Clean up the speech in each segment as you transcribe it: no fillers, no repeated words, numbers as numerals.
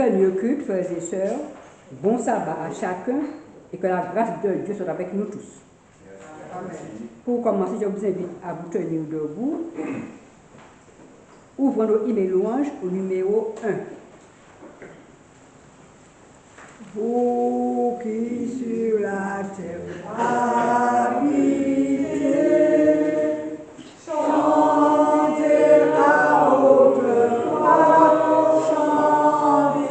merveilleux culte, frères et sœurs. Bon sabbat à chacun et que la grâce de Dieu soit avec nous tous. Amen. Pour commencer, je vous invite à vous tenir debout. Ouvrons nos hymnes et louanges au numéro 1. Vous qui sur la terre habitez, chantez à haute voix, chantez,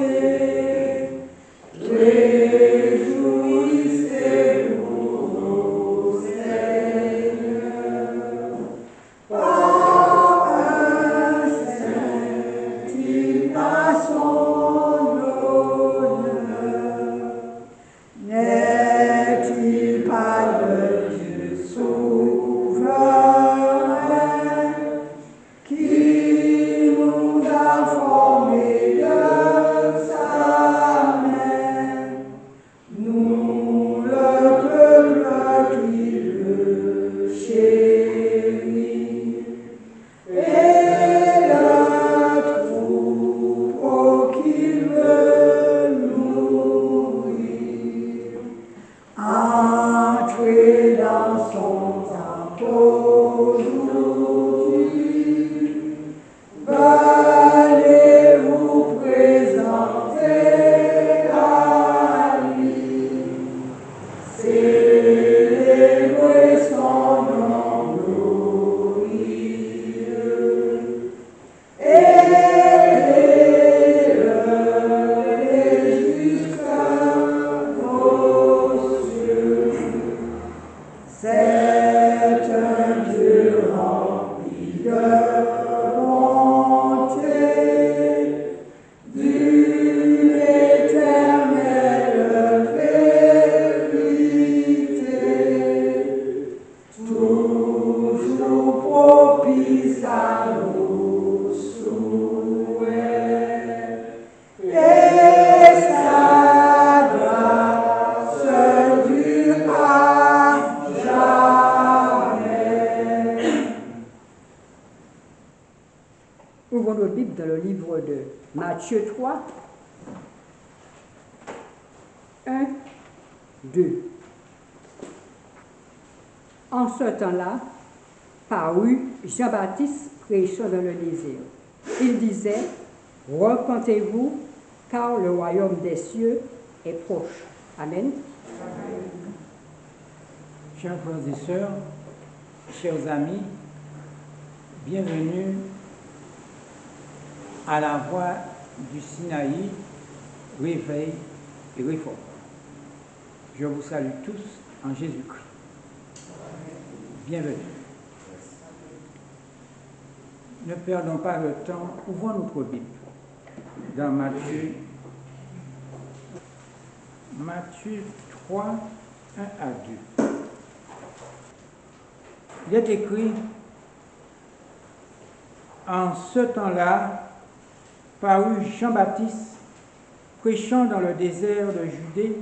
réjouissez-vous, Seigneur, par un saint il a son honneur. N'est-il pas le Dieu souverain qui nous a formés de sa main, nous le peuple qui le chérit, et le troupeau qu'il veut nourrir? Entrez dans son temple aujourd'hui, venez vous présenter à lui, célébrez son nom glorieux, élevez jusqu'à vos cieux. C'est un Dieu rempli de bonté, d'une éternelle vérité, toujours propice à nos souhaits, et sa grâce dure à jamais. Ouvrons notre Bible dans le livre de Matthieu 3, 1, 2. En ce temps-là, parut Jean-Baptiste prêchant dans le désert. Il disait, repentez-vous, car le royaume des cieux est proche. Amen. Chers frères et sœurs, chers amis, bienvenue à la voix du Sinaï, réveil et réforme. Je vous salue tous en Jésus-Christ. Bienvenue. Ne perdons pas le temps, ouvrons notre Bible dans Matthieu 3, 1 à 2. Il est écrit, en ce temps-là, parut Jean-Baptiste prêchant dans le désert de Judée.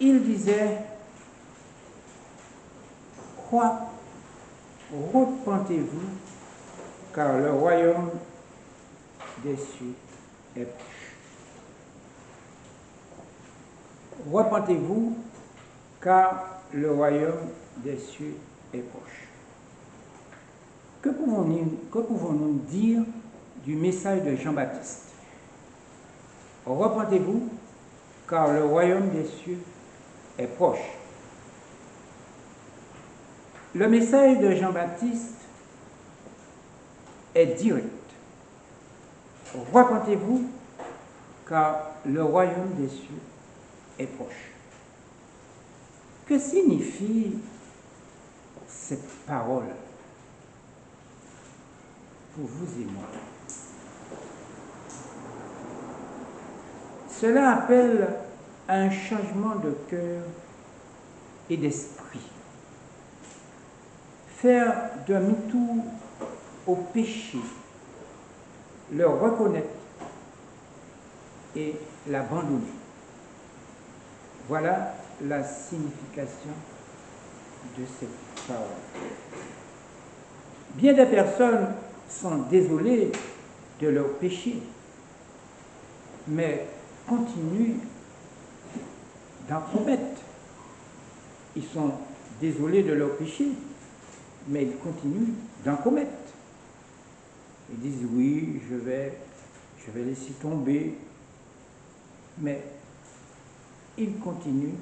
Il disait, repentez-vous, car le royaume des cieux est proche. Repentez-vous, car le royaume des cieux est proche. Que pouvons-nous dire du message de Jean-Baptiste? Repentez-vous, car le royaume des cieux est proche. Le message de Jean-Baptiste est direct. Repentez-vous, car le royaume des cieux est proche. Que signifie cette parole pour vous et moi? Cela appelle un changement de cœur et d'esprit. Faire demi-tour au péché, le reconnaître et l'abandonner. Voilà la signification de cette parole. Bien des personnes sont désolées de leur péché. mais continuent d'en commettre. Ils sont désolés de leur péché, mais ils continuent d'en commettre. Ils disent oui, je vais laisser tomber, mais ils continuent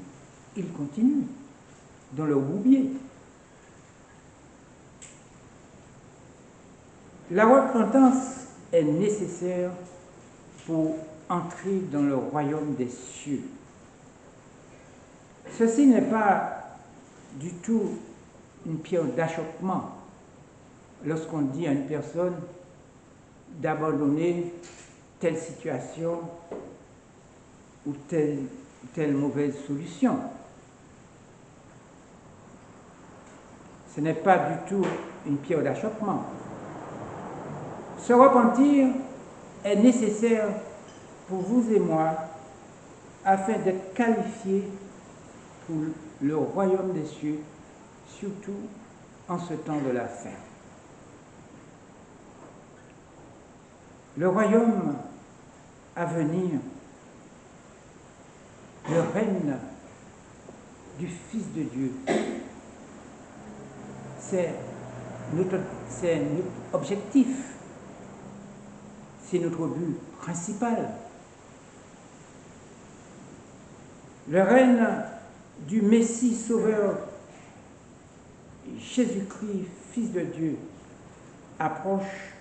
dans leur bourbier. La repentance est nécessaire pour entrer dans le royaume des cieux. Ceci n'est pas du tout une pierre d'achoppement lorsqu'on dit à une personne d'abandonner telle situation ou telle mauvaise solution. Ce n'est pas du tout une pierre d'achoppement. Se repentir est nécessaire pour vous et moi afin d'être qualifiés pour le royaume des cieux, surtout en ce temps de la fin. Le royaume à venir, le règne du Fils de Dieu, c'est notre objectif, c'est notre but principal. Le règne du Messie Sauveur, Jésus-Christ, Fils de Dieu, approche,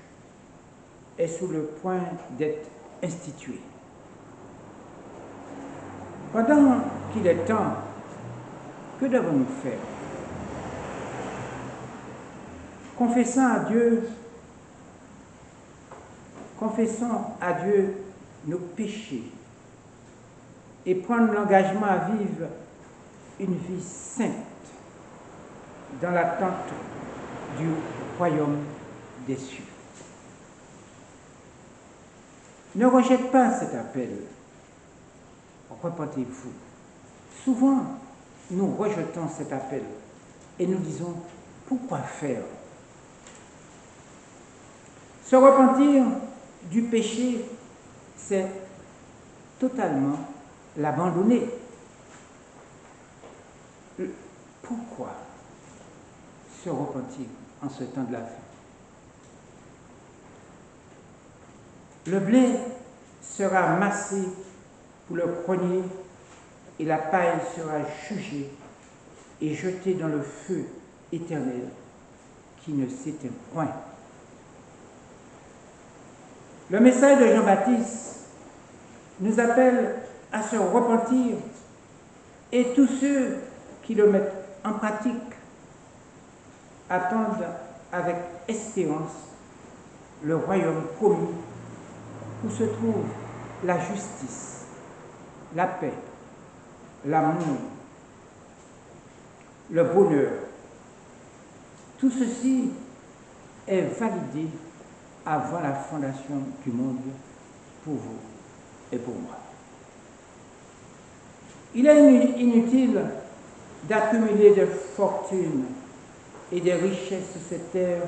est sur le point d'être institué. Pendant qu'il est temps, que devons-nous faire? Confessons à Dieu nos péchés et prendre l'engagement à vivre une vie sainte dans l'attente du royaume des cieux. Ne rejette pas cet appel. Repentez-vous. Souvent, nous rejetons cet appel et nous disons, pourquoi faire? Se repentir du péché, c'est totalement l'abandonner. Pourquoi se repentir en ce temps de la fin? Le blé sera massé pour le grenier et la paille sera jugée et jetée dans le feu éternel qui ne s'éteint point. Le message de Jean-Baptiste nous appelle à se repentir et tous ceux qui le mettent en pratique attendent avec espérance le royaume promis où se trouve la justice, la paix, l'amour, le bonheur. Tout ceci est validé avant la fondation du monde pour vous et pour moi. Il est inutile d'accumuler de fortunes et des richesses sur cette terre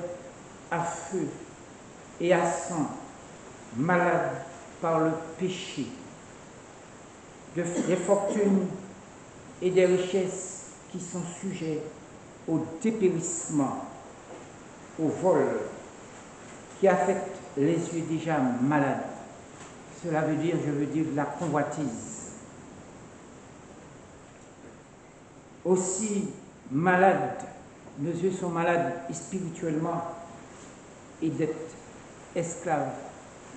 à feu et à sang, malades par le péché, des fortunes et des richesses qui sont sujets au dépérissement, au vol, qui affectent les yeux déjà malades. Cela veut dire, la convoitise. Aussi malades, nos yeux sont malades spirituellement et d'être esclaves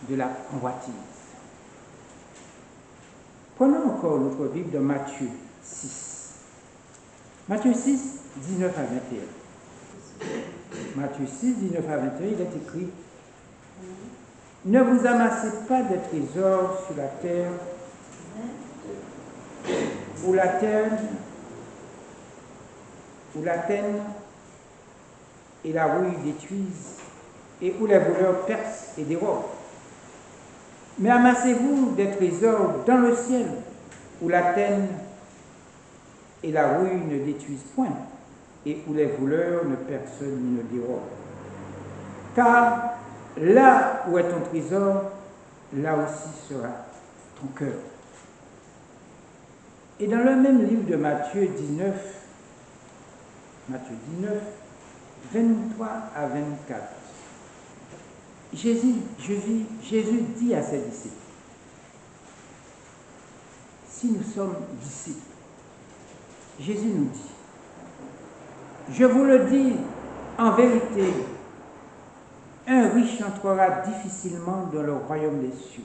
de la convoitise. Prenons encore notre Bible de Matthieu 6. Matthieu 6, 19 à 21. Matthieu 6, 19 à 21, il est écrit: ne vous amassez pas de trésors sur la terre, où la teigne et la rouille détruisent, et où les voleurs percent et dérobent. Mais amassez-vous des trésors dans le ciel, où la teigne et la rouille ne détruisent point, et où les voleurs ne percent ni ne dérobent. Car là où est ton trésor, là aussi sera ton cœur. Et dans le même livre de Matthieu 19, 23 à 24, Jésus dit à ses disciples, si nous sommes disciples, Jésus nous dit, je vous le dis en vérité, un riche entrera difficilement dans le royaume des cieux.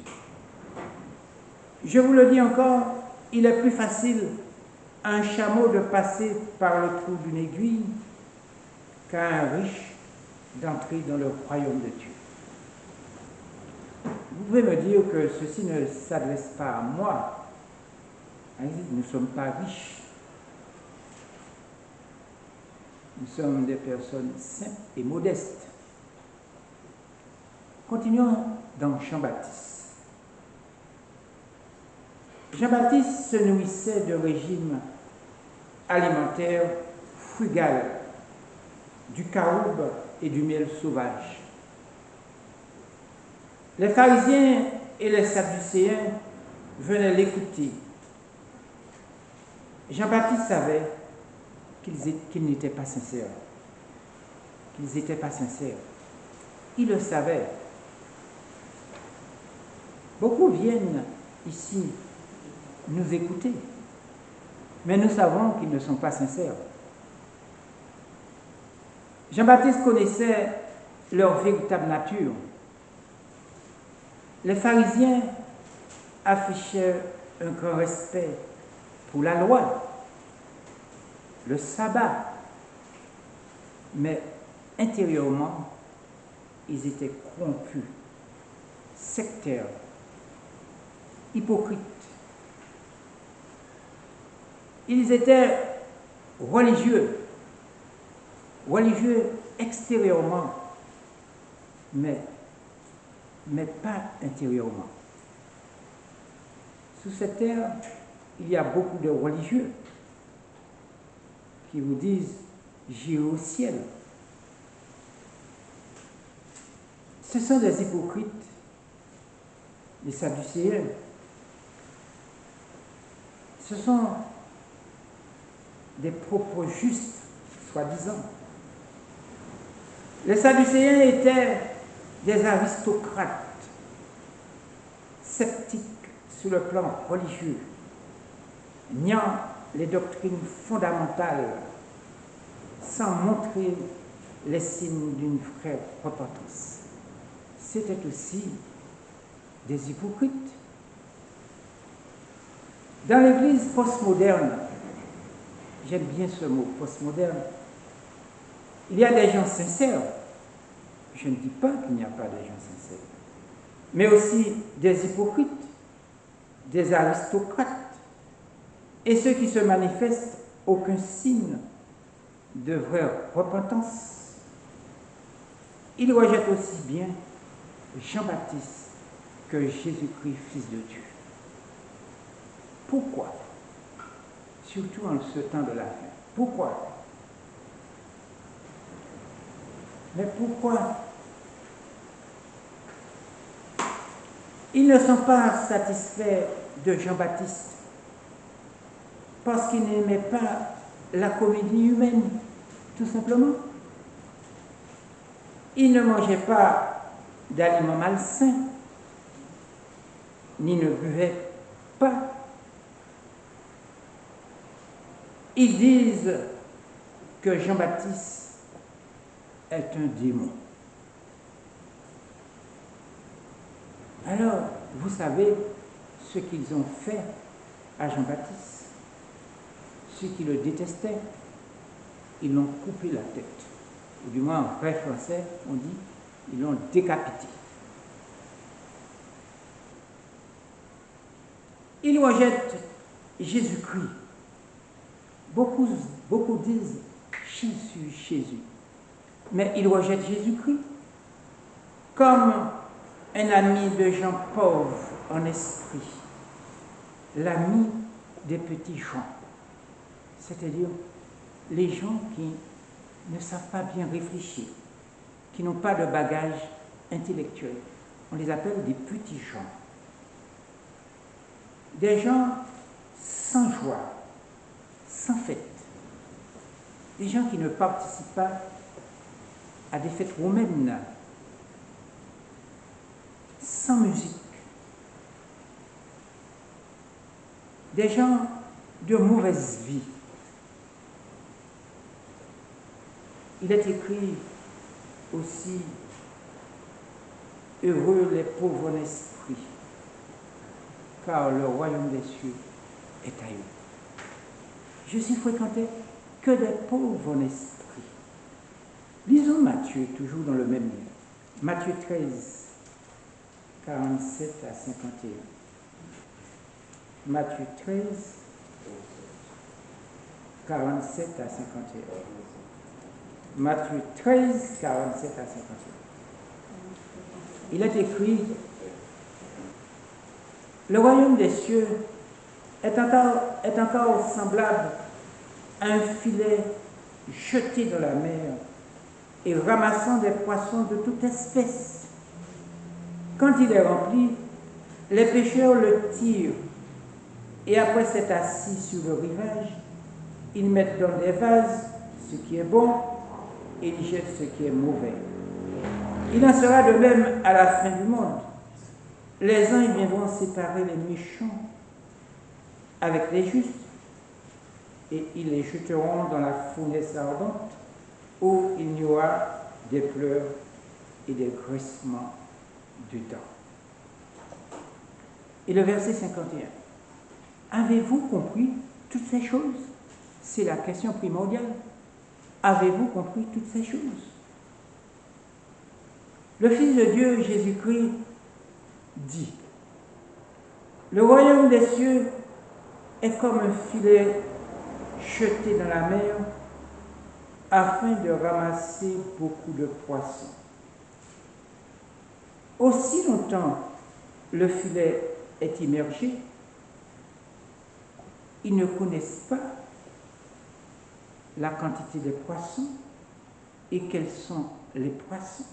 Je vous le dis encore, il est plus facile à un chameau de passer par le trou d'une aiguille qu'à un riche d'entrer dans le royaume de Dieu. Vous pouvez me dire que ceci ne s'adresse pas à moi. Nous ne sommes pas riches. Nous sommes des personnes simples et modestes. Continuons dans Jean-Baptiste. Jean-Baptiste se nourrissait de régime alimentaire frugal, du caoube et du miel sauvage. Les pharisiens et les sadducéens venaient l'écouter. Jean-Baptiste savait qu'ils n'étaient pas sincères. Qu'ils n'étaient pas sincères. Il le savait. Beaucoup viennent ici nous écouter, mais nous savons qu'ils ne sont pas sincères. Jean-Baptiste connaissait leur véritable nature. Les pharisiens affichaient un grand respect pour la loi, le sabbat, mais intérieurement, ils étaient corrompus, sectaires, hypocrites. Ils étaient religieux extérieurement, mais pas intérieurement. Sous cette terre, il y a beaucoup de religieux qui vous disent « j'irai au ciel ». Ce sont des hypocrites, des sadducéens. Ce sont des propos justes, soi-disant. Les sadducéens étaient des aristocrates, sceptiques sur le plan religieux, niant les doctrines fondamentales, sans montrer les signes d'une vraie repentance. C'était aussi des hypocrites. Dans l'Église postmoderne, j'aime bien ce mot, postmoderne, il y a des gens sincères. Je ne dis pas qu'il n'y a pas de gens sincères, mais aussi des hypocrites, des aristocrates, et ceux qui se manifestent aucun signe de vraie repentance. Ils rejettent aussi bien Jean-Baptiste que Jésus-Christ, Fils de Dieu. Pourquoi? Surtout en ce temps de la fin. Pourquoi? Mais pourquoi? Ils ne sont pas satisfaits de Jean-Baptiste parce qu'ils n'aimaient pas la comédie humaine, tout simplement. Ils ne mangeaient pas d'aliments malsains, ni ne buvaient pas. Ils disent que Jean-Baptiste est un démon. Alors, vous savez ce qu'ils ont fait à Jean-Baptiste. Ceux qui le détestaient, ils l'ont coupé la tête. Ou du moins, en vrai français, on dit, ils l'ont décapité. Ils rejettent Jésus-Christ. Beaucoup disent Jésus, Jésus. Mais ils rejettent Jésus-Christ comme un ami de gens pauvres en esprit, l'ami des petits gens, c'est-à-dire les gens qui ne savent pas bien réfléchir, qui n'ont pas de bagage intellectuel. On les appelle des petits gens. des gens sans joie, sans fête, des gens qui ne participent pas à des fêtes romaines, sans musique, des gens de mauvaise vie. Il est écrit aussi, heureux les pauvres en esprit, car le royaume des cieux est à eux. Jésus fréquentait que des pauvres en esprit. Lisons Matthieu, toujours dans le même livre. Matthieu 13, 47 à 51. Matthieu 13, 47 à 51. Matthieu 13, 47 à 51. Il est écrit, le royaume des cieux est encore semblable à un filet jeté dans la mer et ramassant des poissons de toute espèce. Quand il est rempli, les pêcheurs le tirent et après s'être assis sur le rivage, ils mettent dans des vases ce qui est bon et ils jettent ce qui est mauvais. Il en sera de même à la fin du monde. Les uns viendront séparer les méchants avec les justes et ils les jeteront dans la fournaise ardente où il n'y aura des pleurs et des grincements de dents. Et le verset 51. Avez-vous compris toutes ces choses? C'est la question primordiale. Avez-vous compris toutes ces choses? Le Fils de Dieu, Jésus-Christ, dit, le royaume des cieux est comme un filet jeté dans la mer afin de ramasser beaucoup de poissons. Aussi longtemps le filet est immergé, ils ne connaissent pas la quantité des poissons et quels sont les poissons.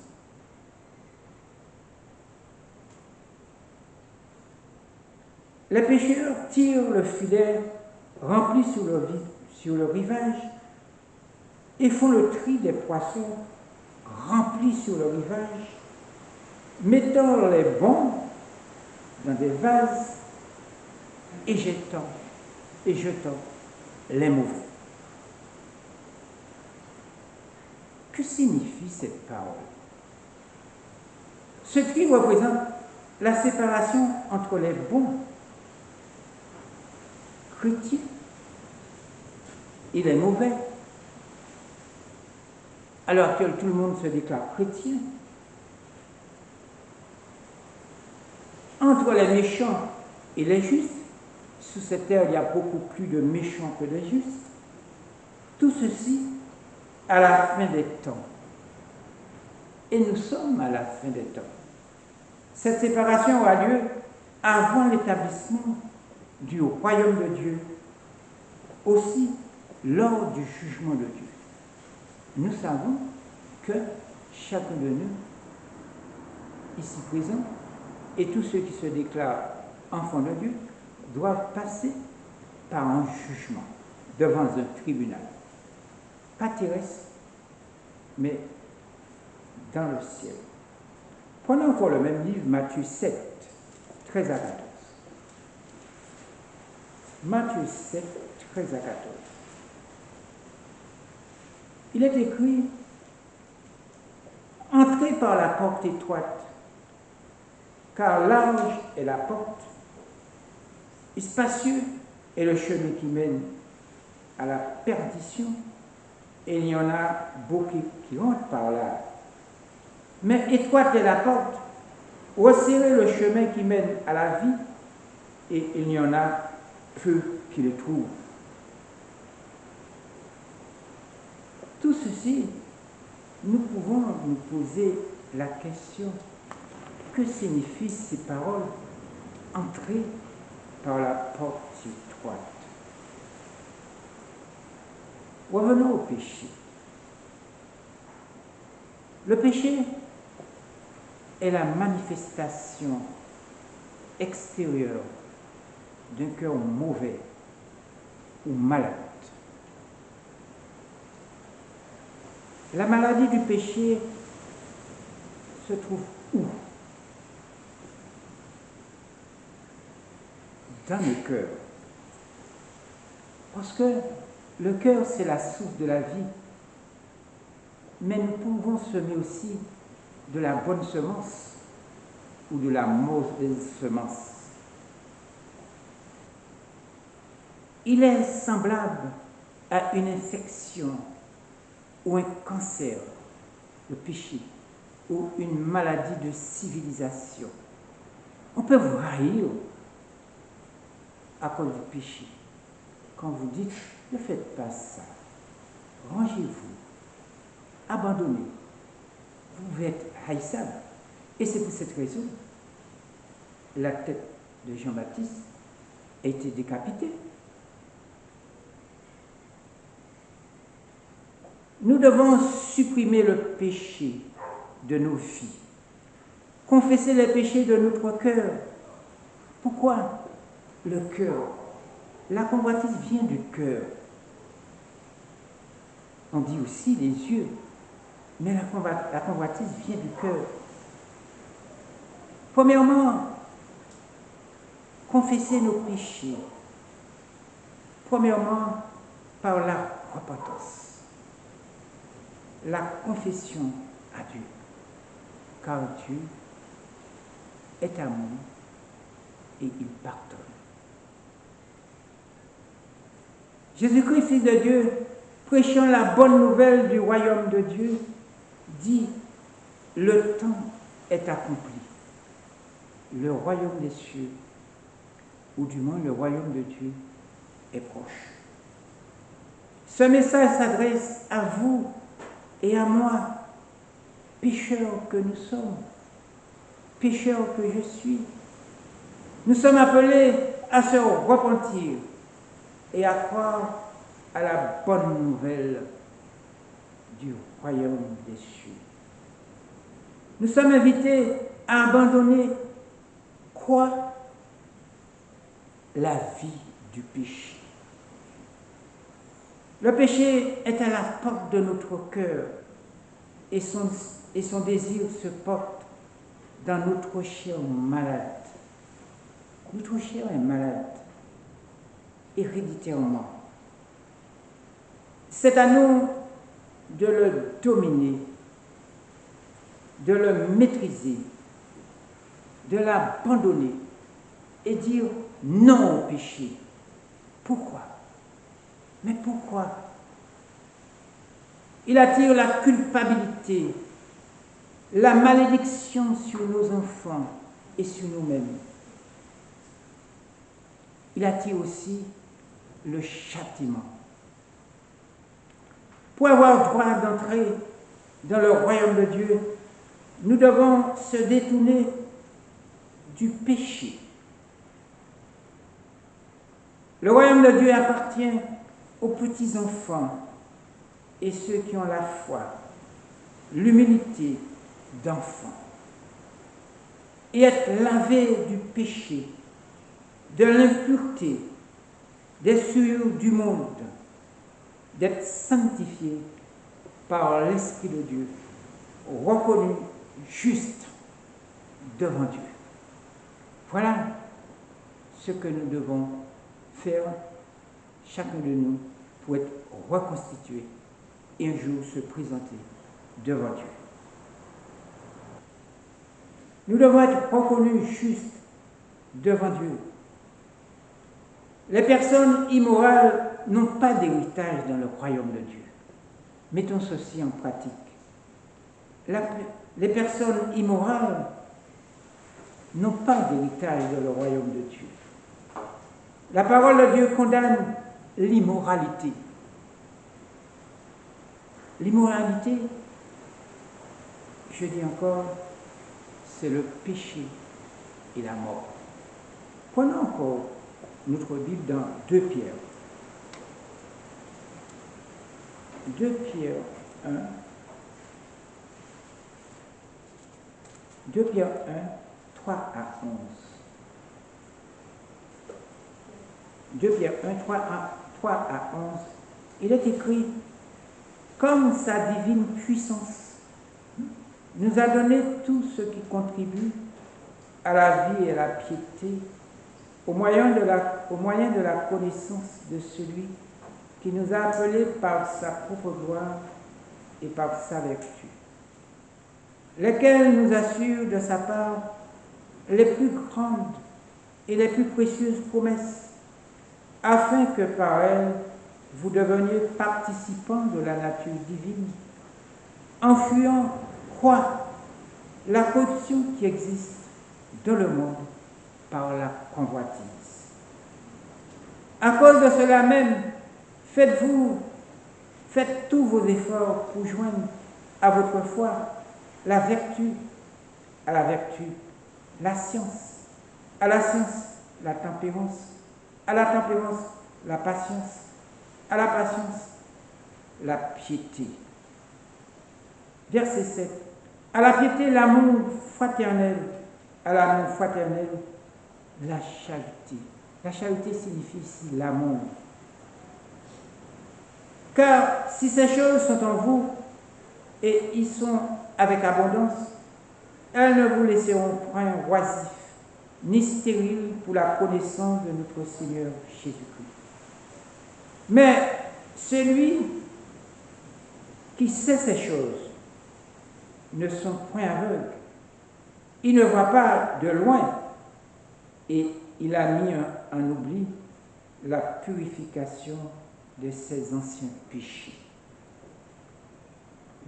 Les pêcheurs tirent le filet rempli sur le rivage et font le tri des poissons remplis sur le rivage, mettant les bons dans des vases et jetant les mauvais. Que signifie cette parole? Ce tri représente la séparation entre les bons chrétiens et les mauvais. Alors que tout le monde se déclare chrétien, entre les méchants et les justes, sous cette terre il y a beaucoup plus de méchants que de justes, tout ceci à la fin des temps. Et nous sommes à la fin des temps. Cette séparation aura lieu avant l'établissement du royaume de Dieu, aussi lors du jugement de Dieu. Nous savons que chacun de nous, ici présent, et tous ceux qui se déclarent enfants de Dieu, doivent passer par un jugement devant un tribunal. Pas terrestre, mais dans le ciel. Prenons encore le même livre, Matthieu 7, 13 à 14. Matthieu 7, 13 à 14. Il est écrit, « Entrez par la porte étroite, car large est la porte, et spacieux est le chemin qui mène à la perdition, et il y en a beaucoup qui entrent par là. Mais étroite est la porte, resserrez le chemin qui mène à la vie, et il y en a peu qui le trouvent. » Tout ceci, nous pouvons nous poser la question, que signifient ces paroles? Entrer par la porte étroite. Revenons au péché. Le péché est la manifestation extérieure d'un cœur mauvais ou malade. La maladie du péché se trouve où? Dans le cœur. Parce que le cœur, c'est la source de la vie. Mais nous pouvons semer aussi de la bonne semence ou de la mauvaise semence. Il est semblable à une infection ou un cancer, le péché, ou une maladie de civilisation. On peut vous haïr à cause du péché. Quand vous dites, ne faites pas ça, rangez-vous, abandonnez, vous êtes haïssable. Et c'est pour cette raison la tête de Jean-Baptiste a été décapitée. Nous devons supprimer le péché de nos vies, confesser les péchés de notre cœur. Pourquoi? Le cœur. La convoitise vient du cœur. On dit aussi les yeux, mais la convoitise vient du cœur. Premièrement, confesser nos péchés. Premièrement, par la repentance. La confession à Dieu. Car Dieu est amour et il pardonne. Jésus-Christ, Fils de Dieu, prêchant la bonne nouvelle du royaume de Dieu, dit, le temps est accompli. Le royaume des cieux, ou du moins le royaume de Dieu, est proche. Ce message s'adresse à vous et à moi, pécheurs que nous sommes, pécheurs que je suis. Nous sommes appelés à se repentir et à croire à la bonne nouvelle du royaume des cieux. Nous sommes invités à abandonner quoi? La vie du péché. Le péché est à la porte de notre cœur et son désir se porte dans notre chair malade. Notre chair est malade, héréditairement. C'est à nous de le dominer, de le maîtriser, de l'abandonner et dire non au péché. Pourquoi? Mais pourquoi? Il attire la culpabilité, la malédiction sur nos enfants et sur nous-mêmes. Il attire aussi le châtiment. Pour avoir droit d'entrer dans le royaume de Dieu, nous devons se détourner du péché. Le royaume de Dieu appartient aux petits-enfants et ceux qui ont la foi, l'humilité d'enfants. Et être lavé du péché, de l'impureté, des souillures du monde, d'être sanctifié par l'Esprit de Dieu, reconnu juste devant Dieu. Voilà ce que nous devons faire, chacun de nous, pour être reconstitué et un jour se présenter devant Dieu. Nous devons être reconnus justes devant Dieu. Les personnes immorales n'ont pas d'héritage dans le royaume de Dieu. Mettons ceci en pratique. Les personnes immorales n'ont pas d'héritage dans le royaume de Dieu. La parole de Dieu condamne l'immoralité. L'immoralité, je dis encore, c'est le péché et la mort. Prenons encore notre Bible dans 2 Pierre. 2 Pierre 1. 2 Pierre 1, 3 à 11. 2 Pierre 1, 3 à 11, il est écrit, comme sa divine puissance nous a donné tout ce qui contribue à la vie et à la piété, au moyen de la connaissance de celui qui nous a appelés par sa propre gloire et par sa vertu, lesquels nous assurent de sa part les plus grandes et les plus précieuses promesses, afin que par elles vous deveniez participants de la nature divine, en fuyant quoi la corruption qui existe dans le monde par la convoitise. À cause de cela même, faites tous vos efforts pour joindre à votre foi la vertu, à la vertu, la science, à la science, la tempérance, à la tempérance, la patience, à la patience, la piété. Verset 7. À la piété, l'amour fraternel, à l'amour fraternel, la charité. La charité signifie ici l'amour. Car si ces choses sont en vous et y sont avec abondance, elles ne vous laisseront point oisifs, ni stériles pour la connaissance de notre Seigneur Jésus-Christ. Mais celui qui sait ces choses ne sont point aveugles. Il ne voit pas de loin et il a mis en oubli la purification de ses anciens péchés.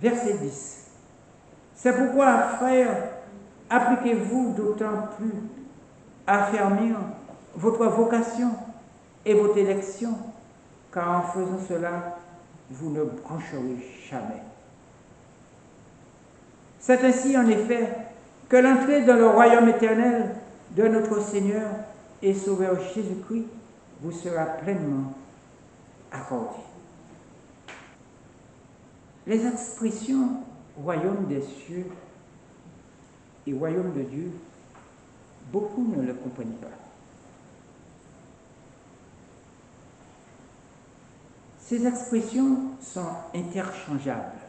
Verset 10. C'est pourquoi, frères, appliquez-vous d'autant plus à affermir votre vocation et votre élection, car en faisant cela, vous ne brancherez jamais. C'est ainsi, en effet, que l'entrée dans le royaume éternel de notre Seigneur et Sauveur Jésus-Christ vous sera pleinement accordée. Les expressions royaume des cieux et royaume de Dieu, beaucoup ne le comprennent pas. Ces expressions sont interchangeables,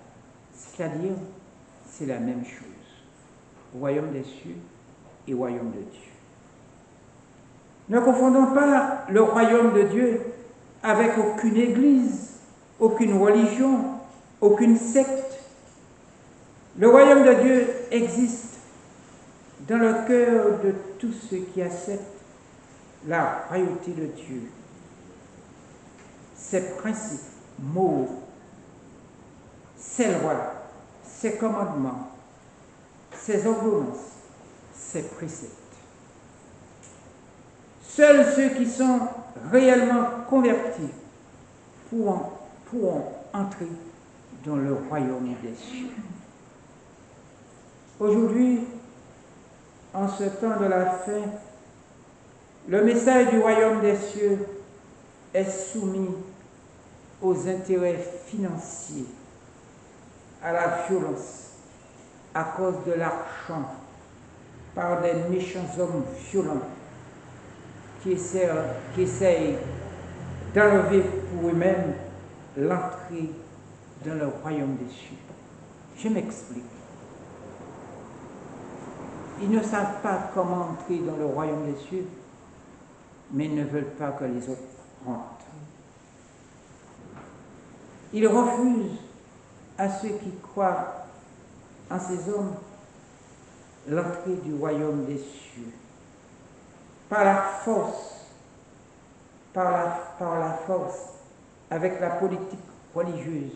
c'est-à-dire c'est la même chose. Royaume des cieux et royaume de Dieu. Ne confondons pas le royaume de Dieu avec aucune église, aucune religion, aucune secte. Le royaume de Dieu existe dans le cœur de tous ceux qui acceptent la royauté de Dieu. Ses principes, mots, ses lois, ses commandements, ses ordonnances, ses préceptes. Seuls ceux qui sont réellement convertis pourront entrer dans le royaume des cieux. Aujourd'hui, en ce temps de la fin, le message du royaume des cieux est soumis aux intérêts financiers, à la violence, à cause de l'argent, par des méchants hommes violents qui essayent d'enlever pour eux-mêmes l'entrée dans le royaume des cieux. Je m'explique. Ils ne savent pas comment entrer dans le royaume des cieux, mais ils ne veulent pas que les autres rentrent. Ils refusent à ceux qui croient en ces hommes l'entrée du royaume des cieux. Par la force, avec la politique religieuse,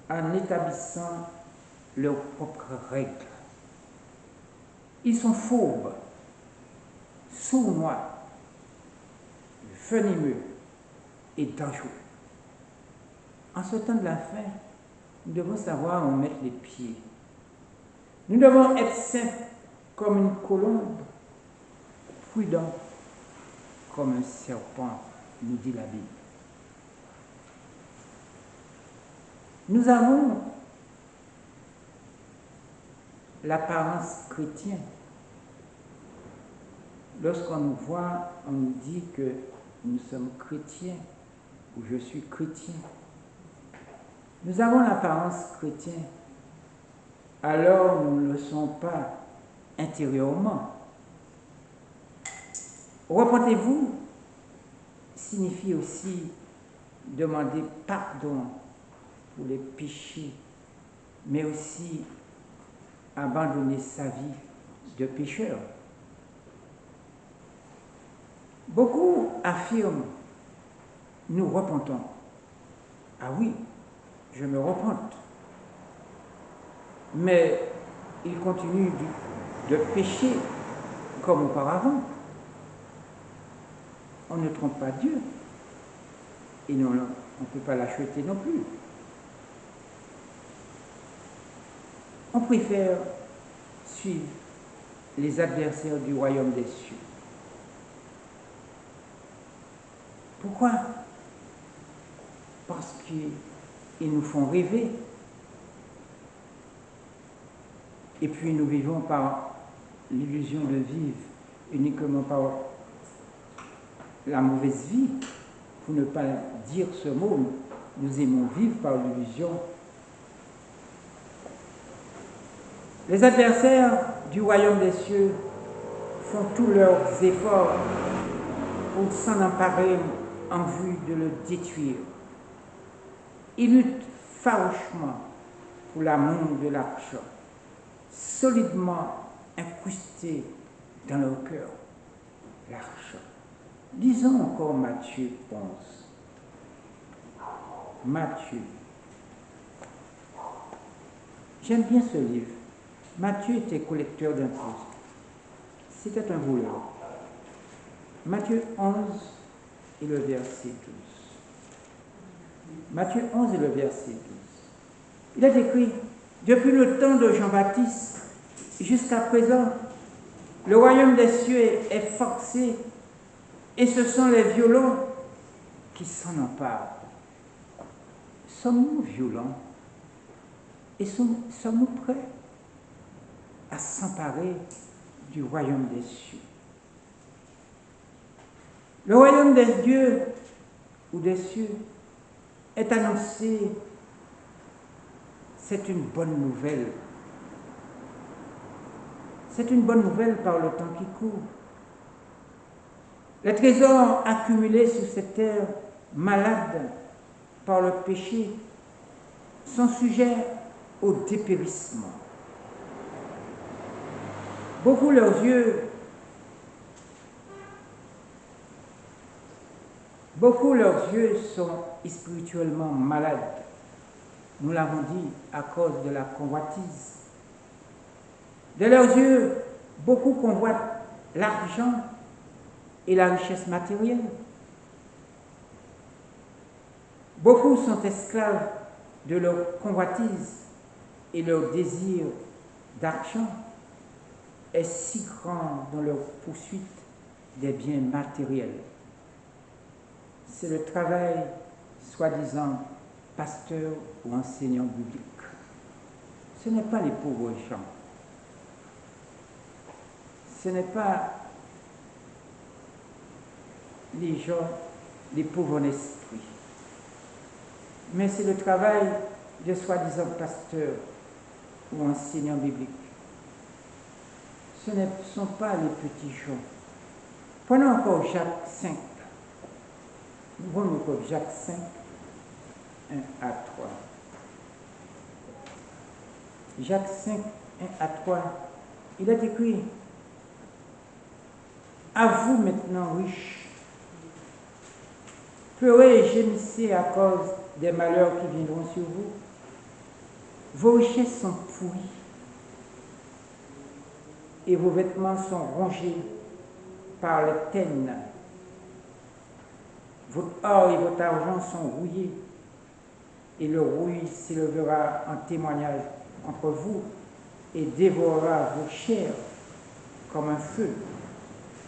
en établissant leurs propres règles. Ils sont fourbes, sournois, venimeux et dangereux. En ce temps de la fin, nous devons savoir où mettre les pieds. Nous devons être saints comme une colombe, prudents comme un serpent, nous dit la Bible. Nous avons l'apparence chrétienne. Lorsqu'on nous voit, on nous dit que nous sommes chrétiens, ou je suis chrétien. Nous avons l'apparence chrétienne, alors nous ne le sommes pas intérieurement. Repentez-vous signifie aussi demander pardon pour les péchés, mais aussi abandonner sa vie de pécheur. Beaucoup affirment, nous repentons. Ah oui, je me repente. Mais ils continuent de pécher comme auparavant. On ne trompe pas Dieu. Et on ne peut pas l'acheter non plus. On préfère suivre les adversaires du royaume des cieux. Pourquoi? Parce qu'ils nous font rêver. Et puis nous vivons par l'illusion de vivre uniquement par la mauvaise vie. Pour ne pas dire ce mot, nous aimons vivre par l'illusion. Les adversaires du royaume des cieux font tous leurs efforts pour s'en emparer en vue de le détruire. Ils luttent farouchement pour l'amour de l'argent, solidement incrusté dans leur cœur. L'argent. Disons encore Matthieu 11. Matthieu. J'aime bien ce livre. Matthieu était collecteur d'impôts. C'était un voleur. Matthieu 11 et le verset 12. Matthieu 11 et le verset 12. Il est écrit, depuis le temps de Jean-Baptiste jusqu'à présent, le royaume des cieux est forcé et ce sont les violents qui s'en emparent. Sommes-nous violents et sommes-nous prêts à s'emparer du royaume des cieux? Le royaume des dieux ou des cieux est annoncé, c'est une bonne nouvelle. C'est une bonne nouvelle par le temps qui court. Les trésors accumulés sur cette terre malade par le péché sont sujets au dépérissement. Beaucoup leurs yeux sont spirituellement malades. Nous l'avons dit à cause de la convoitise. De leurs yeux, beaucoup convoitent l'argent et la richesse matérielle. Beaucoup sont esclaves de leur convoitise et leur désir d'argent est si grand dans leur poursuite des biens matériels. C'est le travail, soi-disant, pasteur ou enseignant biblique. Ce n'est pas les pauvres gens. Ce n'est pas les gens, les pauvres en esprit. Mais c'est le travail de soi-disant pasteur ou enseignant biblique. Ce ne sont pas les petits gens. Prenons encore Jacques 5. Nous prenons encore Jacques 5, 1 à 3. Jacques 5, 1 à 3. Il est écrit, à vous maintenant riches, pleurez et gémissez à cause des malheurs qui viendront sur vous. Vos richesses sont pourries et vos vêtements sont rongés par les tennes. Votre or et votre argent sont rouillés et le rouille s'élèvera en témoignage entre vous et dévorera vos chairs comme un feu.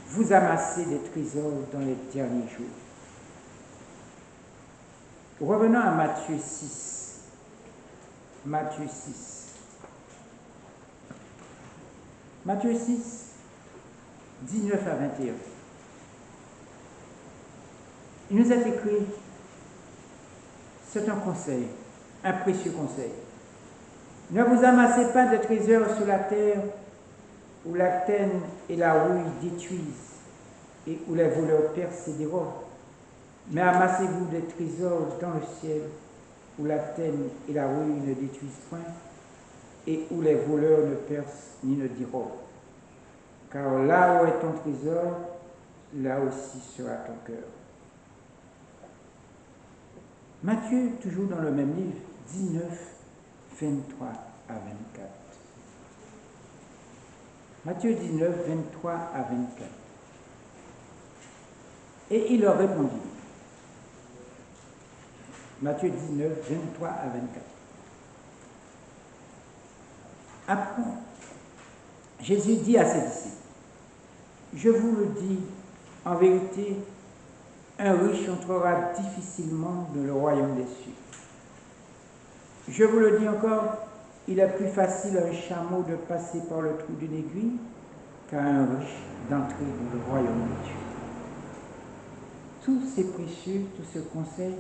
Vous amassez des trésors dans les derniers jours. Revenons à Matthieu 6. Matthieu 6. Matthieu 6, 19 à 21. Il nous est écrit, c'est un conseil, un précieux conseil. Ne vous amassez pas de trésors sur la terre où la teigne et la rouille détruisent et où les voleurs percent et dérobent, mais amassez-vous des trésors dans le ciel où la teigne et la rouille ne détruisent point et où les voleurs ne percent ni ne dérobent. Car là où est ton trésor, là aussi sera ton cœur. Matthieu, toujours dans le même livre, 19, 23 à 24. Matthieu 19, 23 à 24. Et il leur répondit. Matthieu 19, 23 à 24. Après, Jésus dit à ses disciples, je vous le dis, en vérité, un riche entrera difficilement dans le royaume des cieux. Je vous le dis encore, il est plus facile à un chameau de passer par le trou d'une aiguille qu'à un riche d'entrer dans le royaume de Dieu. Tous ces précieux, tous ces conseils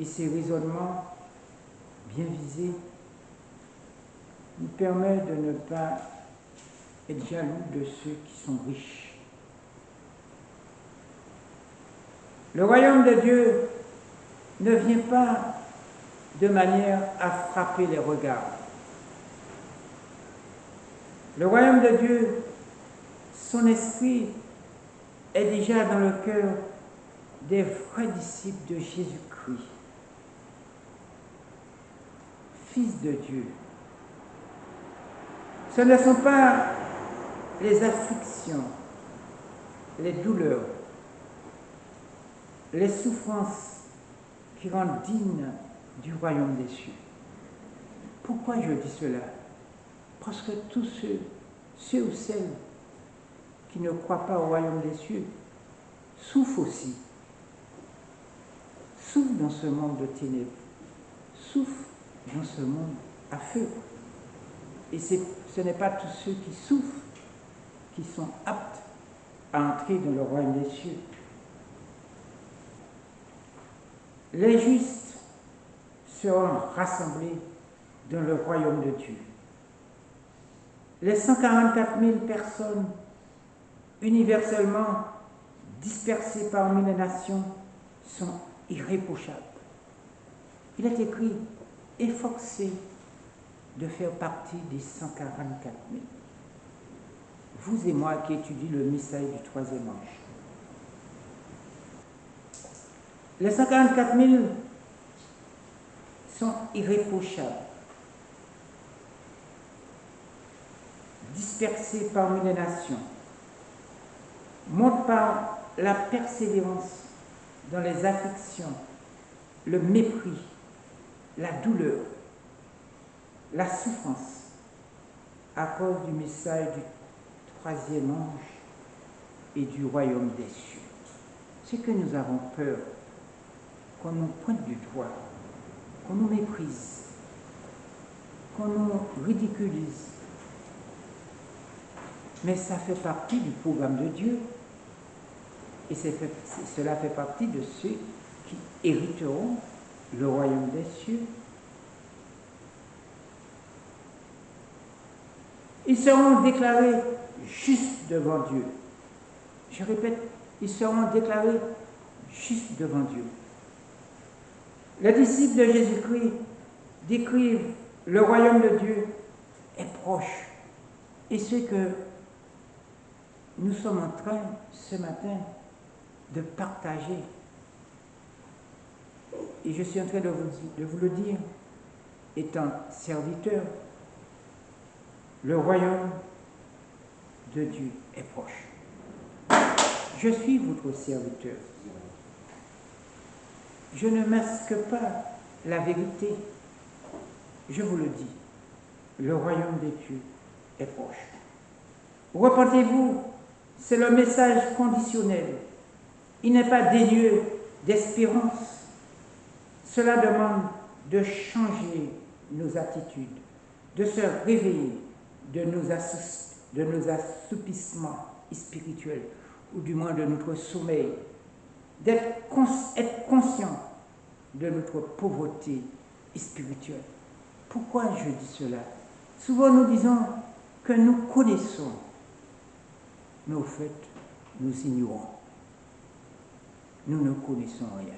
et ces raisonnements bien visés nous permettent de ne pas être jaloux de ceux qui sont riches. Le royaume de Dieu ne vient pas de manière à frapper les regards. Le royaume de Dieu, son esprit est déjà dans le cœur des vrais disciples de Jésus-Christ, Fils de Dieu. Ce ne sont pas les afflictions, les douleurs, les souffrances qui rendent dignes du royaume des cieux. Pourquoi je dis cela? Parce que tous ceux ou celles qui ne croient pas au royaume des cieux souffrent aussi. Souffrent dans ce monde de ténèbres. Souffrent dans ce monde à feu. Et ce n'est pas tous ceux qui souffrent qui sont aptes à entrer dans le royaume des cieux. Les justes seront rassemblés dans le royaume de Dieu. Les 144 000 personnes universellement dispersées parmi les nations sont irréprochables. Il est écrit, efforcez de faire partie des 144 000. Vous et moi qui étudions le mystère du troisième ange. Les 144 000 sont irréprochables, dispersés parmi les nations, montrent par la persévérance dans les afflictions, le mépris, la douleur, la souffrance, à cause du message du troisième ange et du royaume des cieux. C'est que nous avons peur qu'on nous pointe du doigt, qu'on nous méprise, qu'on nous ridiculise. Mais ça fait partie du programme de Dieu. Et cela fait partie de ceux qui hériteront le royaume des cieux. Ils seront déclarés justes devant Dieu. Je répète, ils seront déclarés justes devant Dieu. Les disciples de Jésus-Christ décrivent le royaume de Dieu est proche. Et ce que nous sommes en train, ce matin, de partager. Et je suis en train de vous le dire, étant serviteur, le royaume de Dieu est proche. Je suis votre serviteur. Je ne masque pas la vérité. Je vous le dis, le royaume de Dieu est proche. Repentez-vous, c'est le message conditionnel. Il n'est pas dénué d'espérance. Cela demande de changer nos attitudes, de se réveiller de nos assoupissements spirituels, ou du moins de notre sommeil, être conscient de notre pauvreté spirituelle. Pourquoi je dis cela? Souvent nous disons que nous connaissons, mais au fait, nous ignorons. Nous ne connaissons rien.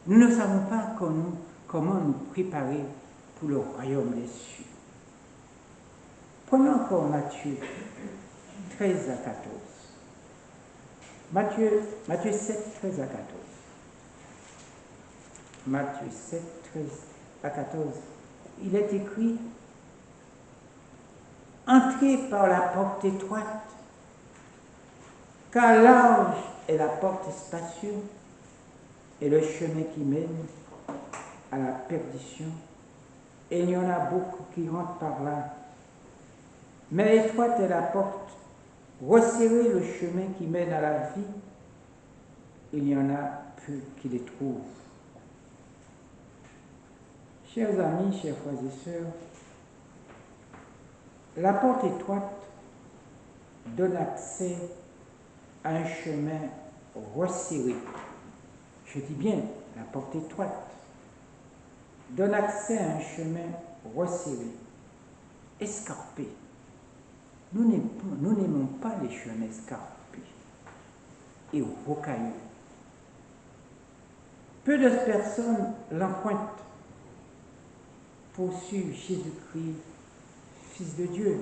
Nous ne savons pas comment nous préparer pour le royaume des cieux. Prenons encore Matthieu 13 à 14. Matthieu 7, 13 à 14. Matthieu 7, 13 à 14. Il est écrit: entrez par la porte étroite, car large est la porte spacieuse et le chemin qui mène à la perdition, et il y en a beaucoup qui rentrent par là. Mais étroite est la porte, resserrez le chemin qui mène à la vie, il y en a peu qui les trouvent. Chers amis, chers frères et sœurs, la porte étroite donne accès à un chemin resserré. Je dis bien, la porte étroite donne accès à un chemin resserré, escarpé. Nous n'aimons pas les chemins escarpés et rocailleux. Peu de personnes l'empruntent pour suivre Jésus-Christ, Fils de Dieu.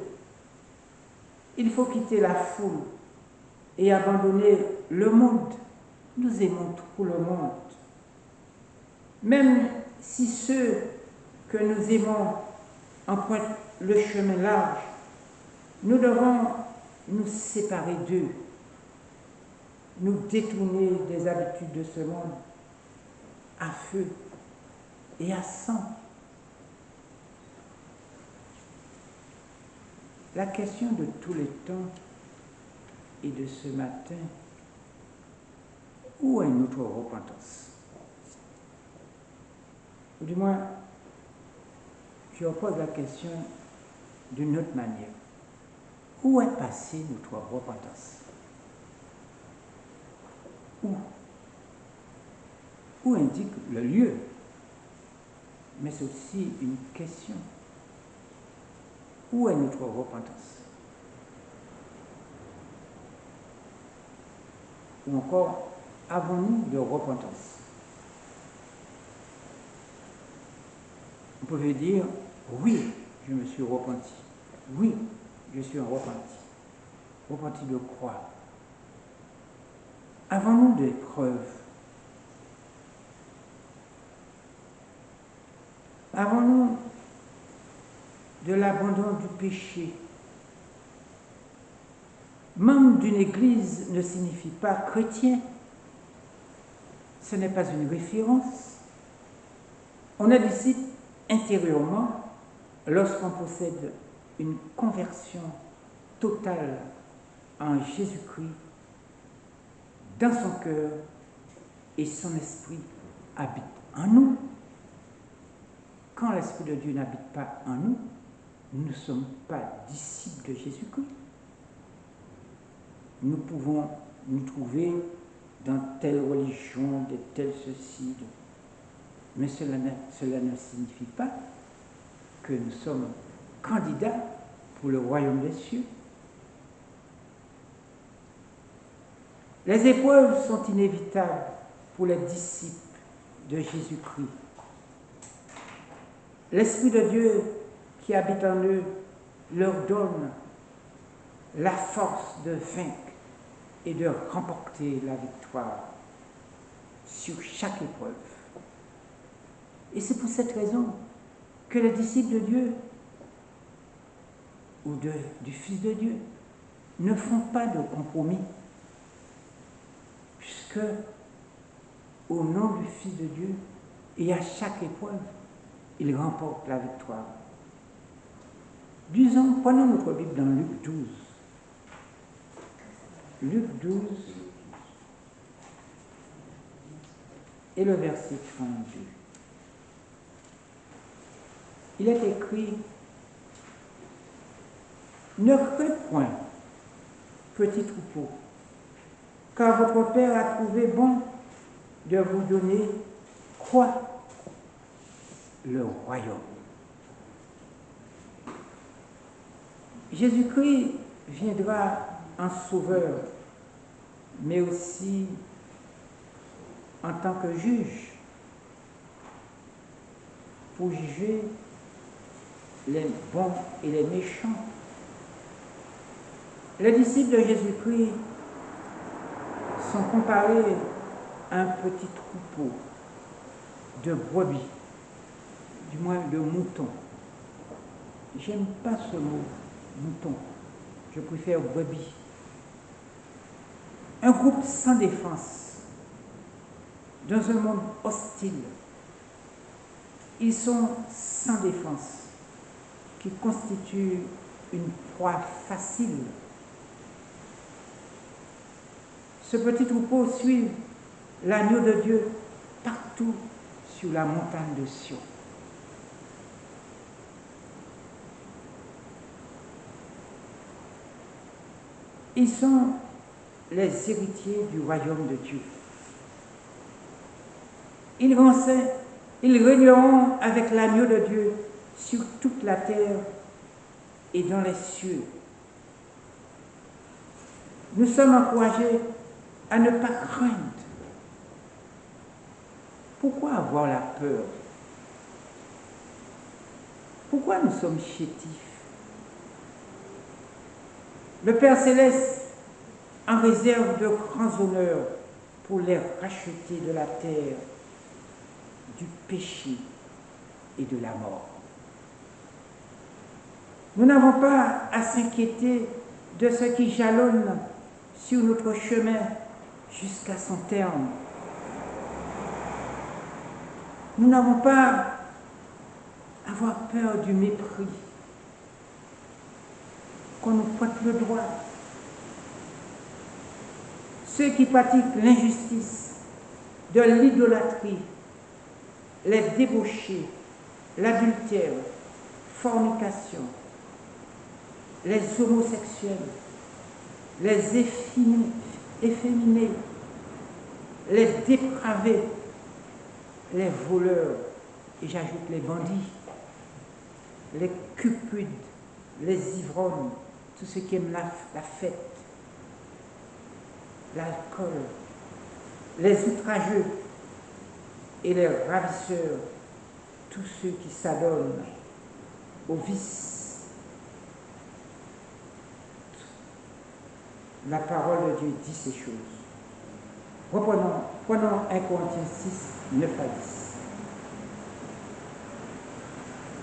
Il faut quitter la foule et abandonner le monde. Nous aimons trop le monde. Même si ceux que nous aimons empruntent le chemin large, nous devons nous séparer d'eux, nous détourner des habitudes de ce monde à feu et à sang. La question de tous les temps et de ce matin, où est notre repentance? Ou du moins, je repose la question d'une autre manière. Où est passée notre repentance? Où indique le lieu? Mais c'est aussi une question. Où est notre repentance? Ou encore, avons-nous de repentance? Vous pouvez dire, oui, je me suis repenti. Oui, je suis repenti. Repenti de quoi? Avons-nous des preuves? Avons-nous de l'abandon du péché? Membre d'une église ne signifie pas chrétien. Ce n'est pas une référence. On est disciple intérieurement lorsqu'on possède une conversion totale en Jésus-Christ dans son cœur et son esprit habite en nous. Quand l'Esprit de Dieu n'habite pas en nous, nous ne sommes pas disciples de Jésus-Christ. Nous pouvons nous trouver dans telle religion, de tel ceci, mais cela ne signifie pas que nous sommes candidats pour le royaume des cieux. Les épreuves sont inévitables pour les disciples de Jésus-Christ. L'Esprit de Dieu qui habite en eux leur donne la force de vaincre et de remporter la victoire sur chaque épreuve. Et c'est pour cette raison que les disciples de Dieu ou du Fils de Dieu ne font pas de compromis, puisque au nom du Fils de Dieu et à chaque épreuve, ils remportent la victoire. Prenons notre Bible dans Luc 12. Luc 12 et le verset 32. Il est écrit: ne craignez point, petit troupeau, car votre Père a trouvé bon de vous donner quoi? Le royaume. Jésus-Christ viendra en sauveur, mais aussi en tant que juge, pour juger les bons et les méchants. Les disciples de Jésus-Christ sont comparés à un petit troupeau de brebis, du moins de moutons. J'aime pas ce mot, mouton. Je préfère brebis. Un groupe sans défense, dans un monde hostile. Ils sont sans défense, qui constituent une proie facile. Ce petit troupeau suit l'agneau de Dieu partout sur la montagne de Sion. Ils sont les héritiers du royaume de Dieu. Ils régneront avec l'agneau de Dieu sur toute la terre et dans les cieux. Nous sommes encouragés à ne pas craindre. Pourquoi avoir la peur? Pourquoi nous sommes chétifs? Le Père Céleste en réserve de grands honneurs pour les racheter de la terre, du péché et de la mort. Nous n'avons pas à s'inquiéter de ce qui jalonne sur notre chemin jusqu'à son terme. Nous n'avons pas à avoir peur du mépris, qu'on nous pointe le doigt. Ceux qui pratiquent l'injustice, de l'idolâtrie, les débauchés, l'adultère, fornication, les homosexuels, les efféminés, les dépravés, les voleurs, et j'ajoute les bandits, les cupides, les ivrognes, tous ceux qui aiment la fête, l'alcool, les outrageux et les ravisseurs, tous ceux qui s'adonnent au vice. La parole de Dieu dit ces choses. Prenons 1 Corinthiens 6, 9 à 10.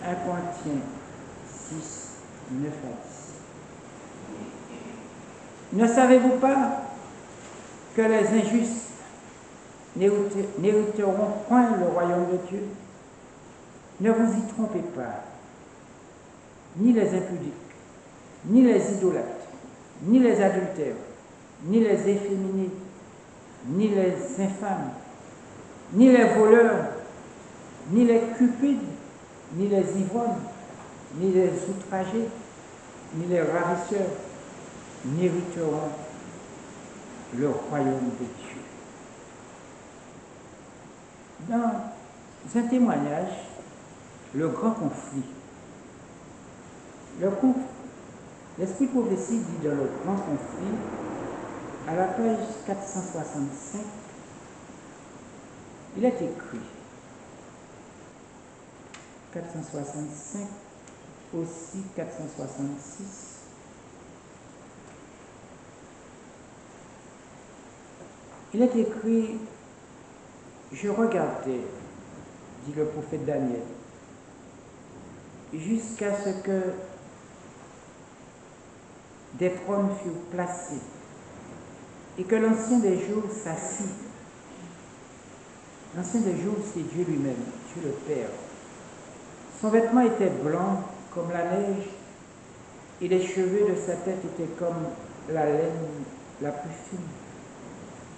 1 Corinthiens 6, 9 à 10. Ne savez-vous pas que les injustes n'hériteront point le royaume de Dieu? Ne vous y trompez pas. Ni les impudiques, ni les idolâtres, ni les adultères, ni les efféminés, ni les infâmes, ni les voleurs, ni les cupides, ni les ivrognes, ni les outragés, ni les ravisseurs n'hériteront le royaume de Dieu. Dans un témoignage, le grand conflit, l'esprit prophétique dit dans le grand conflit, à la page 465, il est écrit, 465, aussi 466, il est écrit, je regardais, dit le prophète Daniel, jusqu'à ce que des trônes furent placés et que l'ancien des jours s'assit. L'ancien des jours, c'est Dieu lui-même, Dieu le Père. Son vêtement était blanc comme la neige et les cheveux de sa tête étaient comme la laine la plus fine.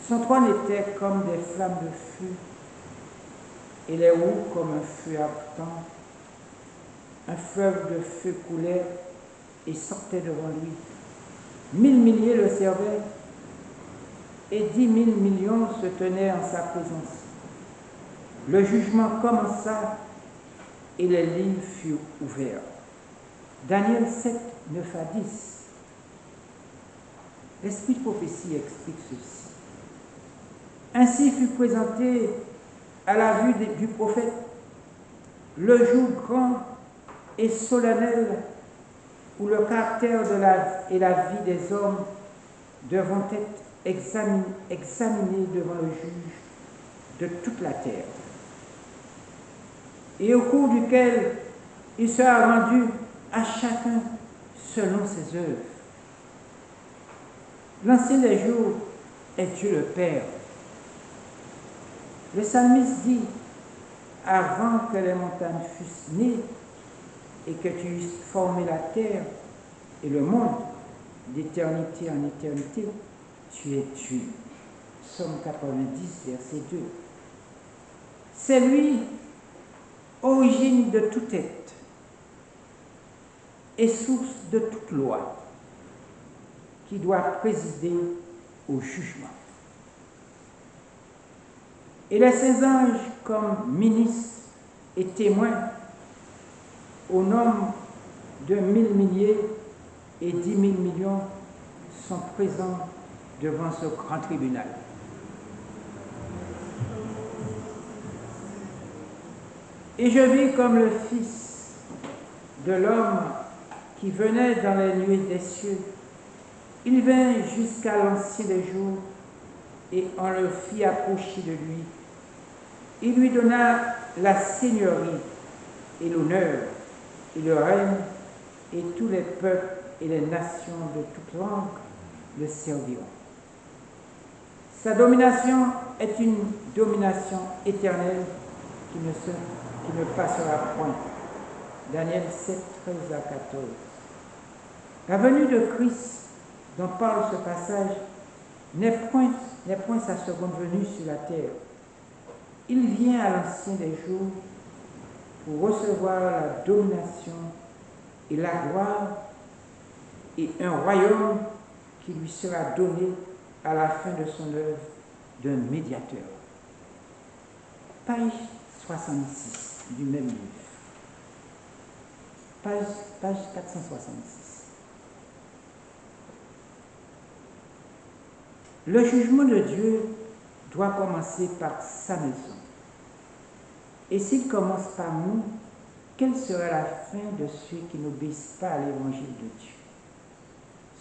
Son trône était comme des flammes de feu et les roues comme un feu ardent. Un fleuve de feu coulait et sortait devant lui. 1000 milliers le servaient et 10 000 millions se tenaient en sa présence. Le jugement commença et les livres furent ouverts. Daniel 7, 9 à 10. L'esprit de prophétie explique ceci. Ainsi fut présenté à la vue du prophète le jour grand et solennel où le caractère et la vie des hommes devront être examinés devant le juge de toute la terre, et au cours duquel il sera rendu à chacun selon ses œuvres. L'ancien des jours est Dieu le Père. Le psalmiste dit, avant que les montagnes fussent nées et que tu eusses formé la terre et le monde, d'éternité en éternité, tu es Dieu. Psaume 90, verset 2. C'est lui, origine de tout être et source de toute loi, qui doit présider au jugement. Et les saints anges, comme ministres et témoins, au nombre de 1000 milliers et 10 000 millions, sont présents devant ce grand tribunal. Et je vis comme le Fils de l'homme qui venait dans les nuées des cieux. Il vint jusqu'à l'ancien des jours et on le fit approcher de lui. Il lui donna la seigneurie et l'honneur et le règne, et tous les peuples et les nations de toute langue le serviront. Sa domination est une domination éternelle qui ne passera point. Daniel 7, 13 à 14. La venue de Christ dont parle ce passage n'est point sa seconde venue sur la terre. Il vient à l'ancien des jours pour recevoir la domination et la gloire et un royaume qui lui sera donné à la fin de son œuvre d'un médiateur. Page 66 du même livre. Page 466. Le jugement de Dieu doit commencer par sa maison. Et s'il commence par nous, quelle sera la fin de ceux qui n'obéissent pas à l'évangile de Dieu?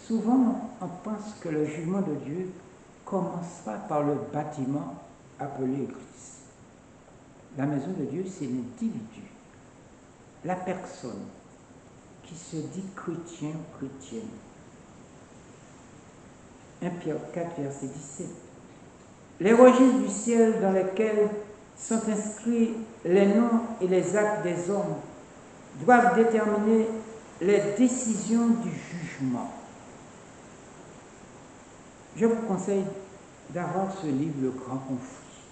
Souvent, on pense que le jugement de Dieu commencera par le bâtiment appelé Église. La maison de Dieu, c'est l'individu, la personne qui se dit chrétien ou chrétienne. 1 Pierre 4, verset 17. Les registres du ciel dans lesquels sont inscrits les noms et les actes des hommes doivent déterminer les décisions du jugement. Je vous conseille d'avoir ce livre, Le Grand Conflit.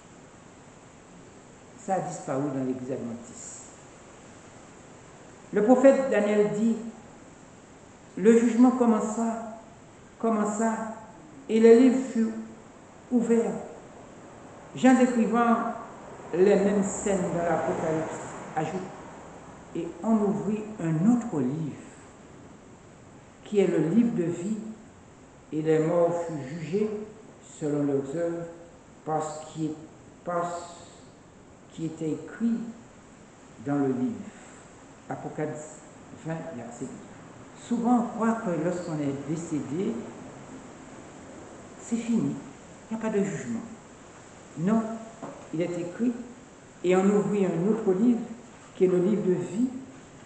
Ça a disparu dans l'Église adventiste. Le prophète Daniel dit, le jugement commença et les livres furent ouverts. Jean décrivant les mêmes scènes dans l'Apocalypse ajoute, et on ouvrit un autre livre, qui est le livre de vie, et les morts furent jugés selon leurs œuvres par ce qui était écrit dans le livre. Apocalypse 20, verset 12. Souvent, on croit que lorsqu'on est décédé, c'est fini, il n'y a pas de jugement. Non, il est écrit, et on ouvrit un autre livre, qui est le livre de vie,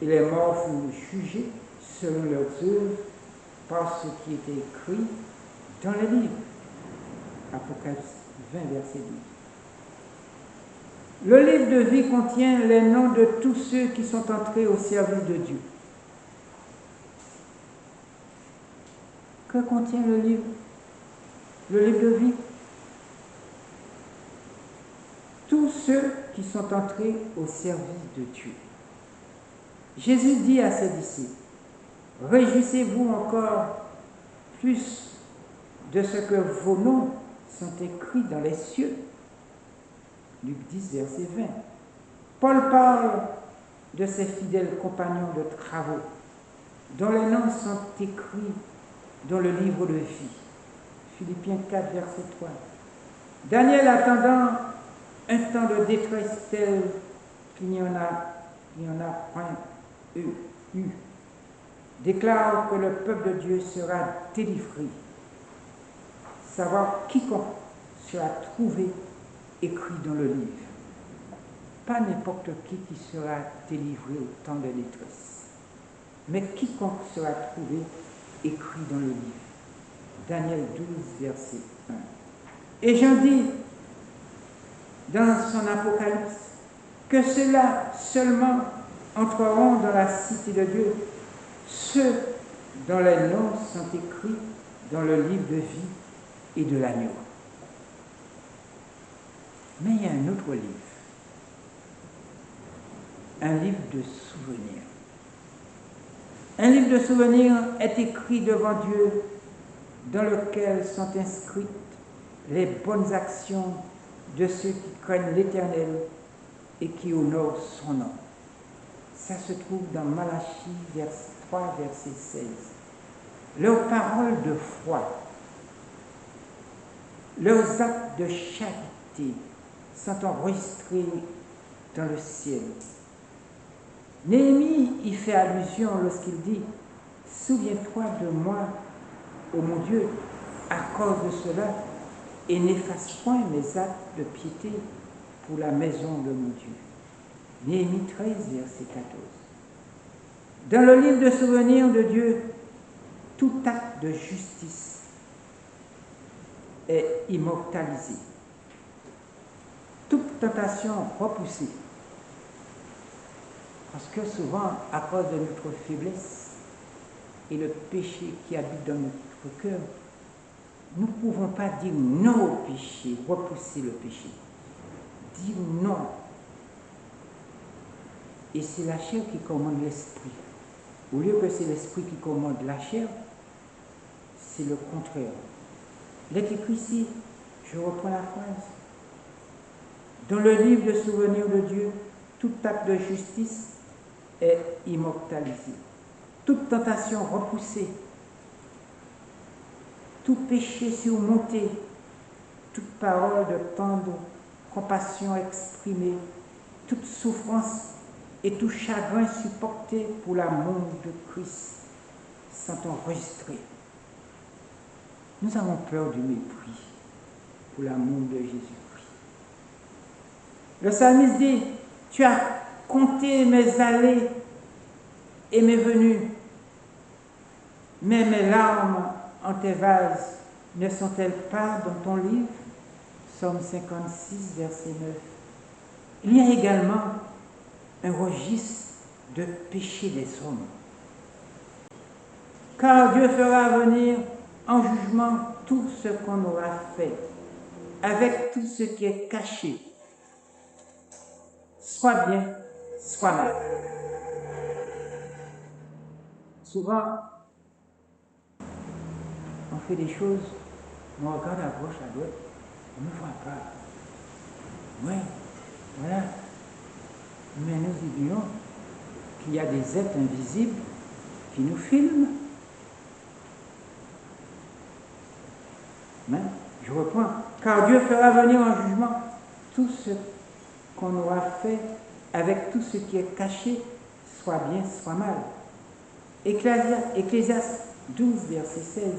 et les morts furent jugés selon leurs œuvres par ce qui était écrit dans le livre. Apocalypse 20, verset 12. Le livre de vie contient les noms de tous ceux qui sont entrés au service de Dieu. Que contient le livre? Le livre de vie? Tous ceux qui sont entrés au service de Dieu. Jésus dit à ses disciples, réjouissez-vous encore plus de ce que vos noms sont écrits dans les cieux. Luc 10, verset 20. Paul parle de ses fidèles compagnons de travaux, dont les noms sont écrits dans le livre de vie. Philippiens 4, verset 3. Daniel, attendant un temps de détresse tel qu'il n'y en a point eu, déclare que le peuple de Dieu sera délivré. Savoir quiconque sera trouvé écrit dans le livre. Pas n'importe qui sera délivré au temps de détresse, mais quiconque sera trouvé écrit dans le livre. Daniel 12, verset 1. Et Jean dit dans son Apocalypse que ceux-là seulement entreront dans la cité de Dieu, ceux dont les noms sont écrits dans le livre de vie et de l'agneau. Mais il y a un autre livre, un livre de souvenirs. Un livre de souvenirs est écrit devant Dieu dans lequel sont inscrites les bonnes actions de ceux qui craignent l'Éternel et qui honorent son nom. Ça se trouve dans Malachie 3, verset 16. Leurs paroles de foi, leurs actes de charité sont enregistrés dans le ciel. Néhémie y fait allusion lorsqu'il dit « Souviens-toi de moi, ô mon Dieu, à cause de cela, et n'efface point mes actes de piété pour la maison de mon Dieu. » Néhémie 13, verset 14. Dans le livre de souvenirs de Dieu, tout acte de justice est immortalisé. Toute tentation repoussée. Parce que souvent, à cause de notre faiblesse et le péché qui habite dans notre cœur, nous ne pouvons pas dire non au péché, repousser le péché. Dire non. Et c'est la chair qui commande l'esprit. Au lieu que c'est l'esprit qui commande la chair, c'est le contraire. Il est écrit ici, je reprends la phrase. Dans le livre de souvenirs de Dieu, tout acte de justice est immortalisé. Toute tentation repoussée, tout péché surmonté, toute parole de tendre compassion exprimée, toute souffrance et tout chagrin supporté pour l'amour de Christ sont enregistrés. Nous avons peur du mépris pour l'amour de Jésus-Christ. Le psalmiste dit, tu as compté mes allées et mes venues, mais mes larmes en tes vases ne sont-elles pas dans ton livre? Psaume 56, verset 9. Il y a également un registre de péché des hommes. Car Dieu fera venir en jugement tout ce qu'on aura fait, avec tout ce qui est caché, soit bien, soit mal. Souvent, on fait des choses, on regarde à gauche, à droite, on ne voit pas. Oui, voilà. Mais nous oublions qu'il y a des êtres invisibles qui nous filment. Mais, je reprends. Car Dieu fera venir en jugement tout ce qu'on aura fait avec tout ce qui est caché, soit bien, soit mal. Ecclésiaste 12, verset 16.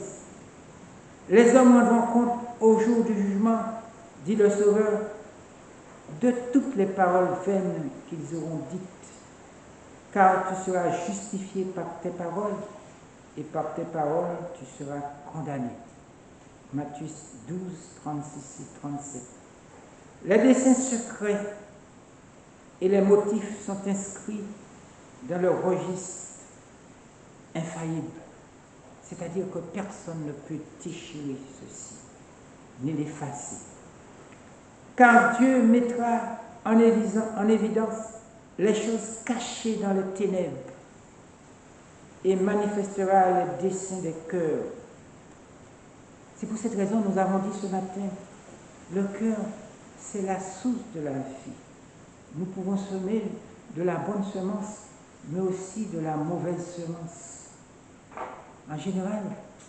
Les hommes rendront compte au jour du jugement, dit le Sauveur, de toutes les paroles vaines qu'ils auront dites, car tu seras justifié par tes paroles, et par tes paroles tu seras condamné. Matthieu 12, 36 et 37. Les desseins secrets et les motifs sont inscrits dans le registre infaillible. C'est-à-dire que personne ne peut déchirer ceci, ni l'effacer. Car Dieu mettra en évidence les choses cachées dans les ténèbres et manifestera les desseins des cœurs. C'est pour cette raison que nous avons dit ce matin, le cœur, c'est la source de la vie. Nous pouvons semer de la bonne semence, mais aussi de la mauvaise semence. En général,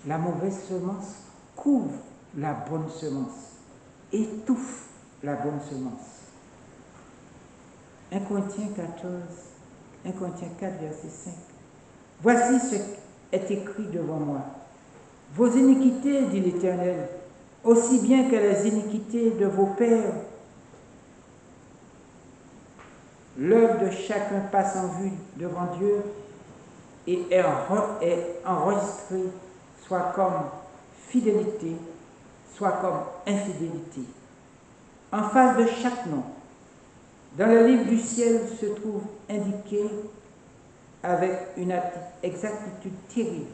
la mauvaise semence couvre la bonne semence, étouffe la bonne semence. 1 Corinthiens 4, verset 5. Voici ce qui est écrit devant moi. Vos iniquités, dit l'Éternel, aussi bien que les iniquités de vos pères. L'œuvre de chacun passe en vue devant Dieu et est enregistrée soit comme fidélité, soit comme infidélité. En face de chaque nom, dans le livre du ciel se trouve indiqué avec une exactitude terrible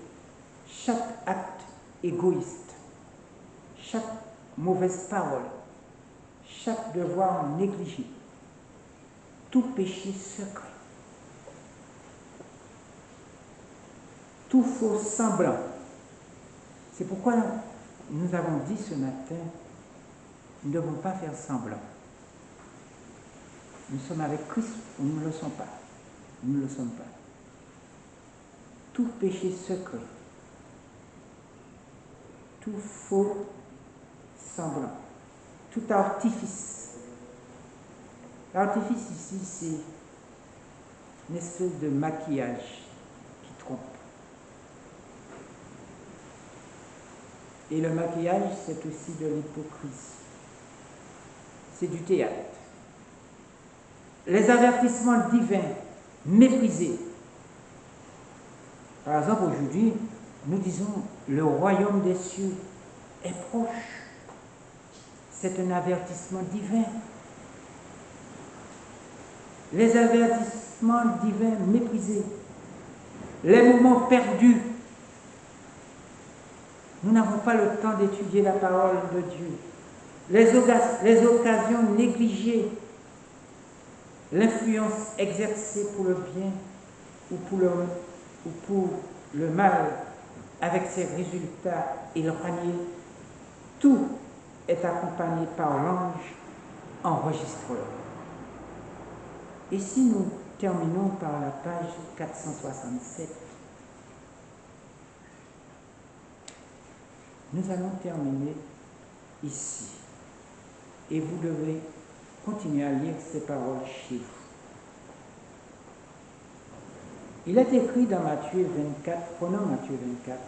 chaque acte égoïste, chaque mauvaise parole, chaque devoir négligé, tout péché secret, tout faux semblant. C'est pourquoi nous avons dit ce matin, nous ne devons pas faire semblant. Nous sommes avec Christ ou nous ne le sommes pas. Nous ne le sommes pas. Tout péché secret, tout faux semblant, tout artifice. L'artifice ici, c'est une espèce de maquillage qui trompe. Et le maquillage, c'est aussi de l'hypocrisie. C'est du théâtre. Les avertissements divins méprisés. Par exemple, aujourd'hui, nous disons le royaume des cieux est proche. C'est un avertissement divin. Les avertissements divins méprisés. Les moments perdus. Nous n'avons pas le temps d'étudier la parole de Dieu. Les occasions négligées. L'influence exercée pour le bien ou pour le mal, avec ses résultats éloignés, tout est accompagné par l'ange enregistreur. Et si nous terminons par la page 467, nous allons terminer ici. Et vous devez continuez à lire ces paroles chez vous. Il est écrit dans Matthieu 24, prenons Matthieu 24.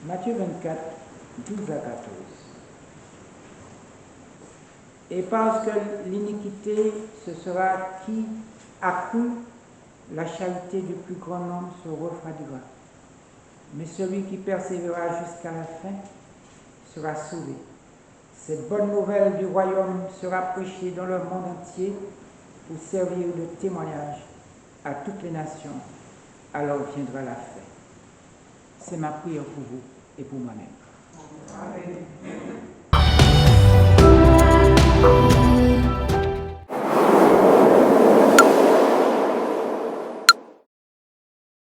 Matthieu 24, 12 à 14. Et parce que l'iniquité se sera qui accrue, la charité du plus grand nombre se refroidira. Mais celui qui persévérera jusqu'à la fin sera sauvé. Cette bonne nouvelle du royaume sera prêchée dans le monde entier pour servir de témoignage à toutes les nations. Alors viendra la fin. C'est ma prière pour vous et pour moi-même. Amen.